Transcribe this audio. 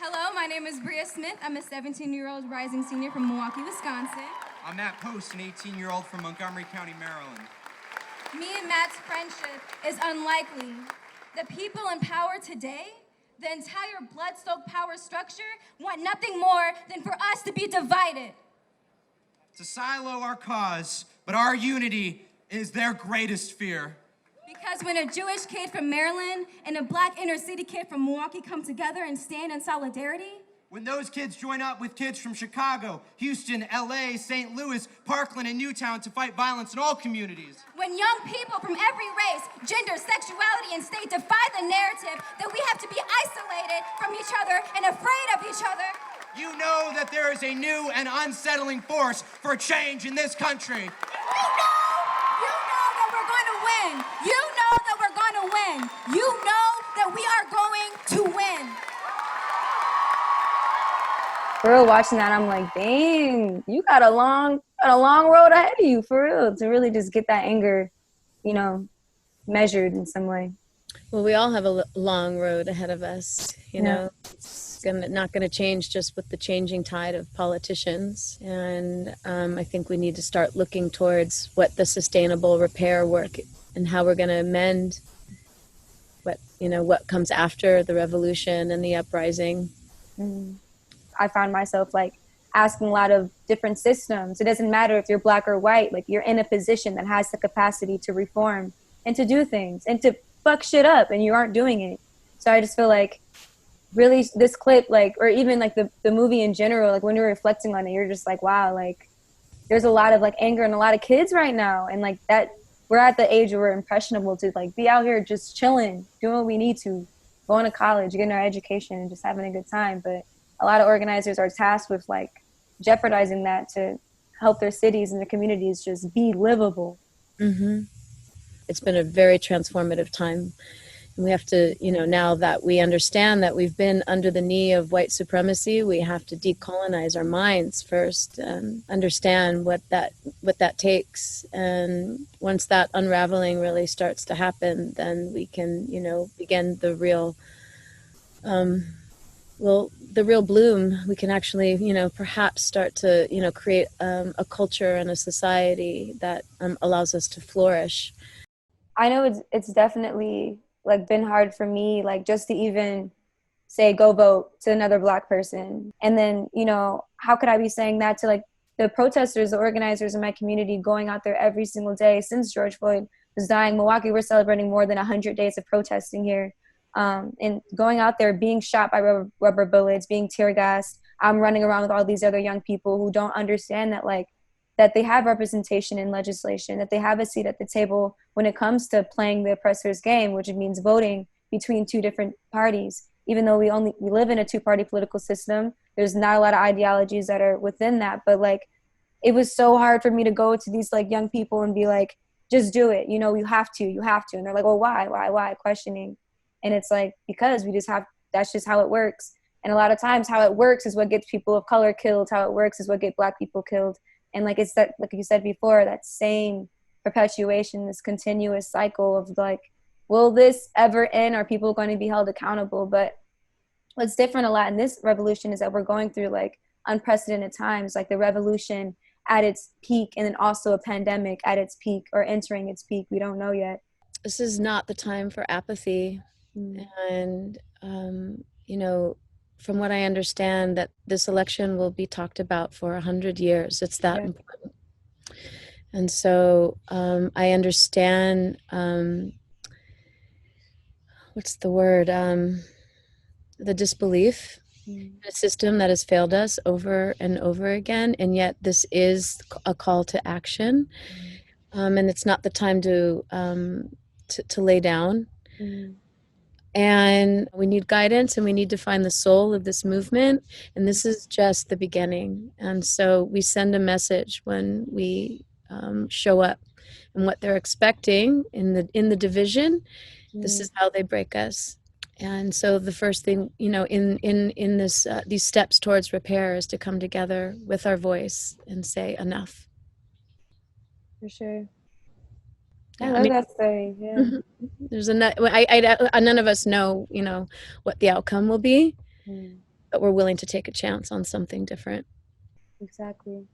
Hello, my name is Bria Smith. I'm a 17-year-old rising senior from Milwaukee, Wisconsin. I'm Matt Post, an 18-year-old from Montgomery County, Maryland. Me and Matt's friendship is unlikely. The people in power today, the entire blood-soaked power structure, want nothing more than for us to be divided. To silo our cause, but our unity is their greatest fear. Because when a Jewish kid from Maryland and a black inner city kid from Milwaukee come together and stand in solidarity, when those kids join up with kids from Chicago, Houston, LA, St. Louis, Parkland, and Newtown to fight violence in all communities. When young people from every race, gender, sexuality, and state defy the narrative that we have to be isolated from each other and afraid of each other, you know that there is a new and unsettling force for change in this country. You know that we're going to win. You know that we're going to win. You know that we are going to win. For real, watching that, I'm like, dang, you got a long road ahead of you, for real, to really just get that anger, measured in some way. Well, we all have a long road ahead of us, you know. It's not going to change just with the changing tide of politicians. And I think we need to start looking towards what the sustainable repair work and how we're going to amend what comes after the revolution and the uprising. Mm-hmm. I found myself asking a lot of different systems. It doesn't matter if you're black or white, you're in a position that has the capacity to reform and to do things and to fuck shit up, and you aren't doing it. So I just feel really this clip, or even the movie in general, when you're reflecting on it, you're just wow, there's a lot of anger in a lot of kids right now. And that we're at the age where we're impressionable to be out here just chilling, doing what we need to, going to college, getting our education and just having a good time. But a lot of organizers are tasked with jeopardizing that to help their cities and their communities just be livable. Mm-hmm. It's been a very transformative time. And we have to, now that we understand that we've been under the knee of white supremacy, we have to decolonize our minds first and understand what that takes. And once that unraveling really starts to happen, then we can, begin the real bloom. We can actually, perhaps start to, create a culture and a society that allows us to flourish. I know it's definitely been hard for me, just to even say go vote to another black person. And then, how could I be saying that to the protesters, the organizers in my community going out there every single day since George Floyd was dying? Milwaukee, we're celebrating more than 100 days of protesting here. And going out there, being shot by rubber bullets, being tear gassed. I'm running around with all these other young people who don't understand that that they have representation in legislation, that they have a seat at the table when it comes to playing the oppressor's game, which means voting between two different parties. Even though we live in a two-party political system, there's not a lot of ideologies that are within that. But it was so hard for me to go to these young people and be just do it. You have to. And they're well, why? Questioning. And it's because we just have, that's just how it works. And a lot of times how it works is what gets people of color killed. How it works is what gets black people killed. And it's that, like you said before, that same perpetuation, this continuous cycle of will this ever end? Are people going to be held accountable? But what's different a lot in this revolution is that we're going through unprecedented times, the revolution at its peak, and then also a pandemic at its peak or entering its peak. We don't know yet. This is not the time for apathy. And, from what I understand, that this election will be talked about for 100 years. It's that important. And so I understand, what's the word? The disbelief in a system that has failed us over and over again. And yet this is a call to action. And it's not the time to lay down. And we need guidance, and we need to find the soul of this movement. And this is just the beginning. And so we send a message when we show up, and what they're expecting in the division. This is how they break us. And so the first thing, in this these steps towards repair is to come together with our voice and say enough. For sure. I love that story. Yeah. There's none of us know, what the outcome will be. but we're willing to take a chance on something different. Exactly.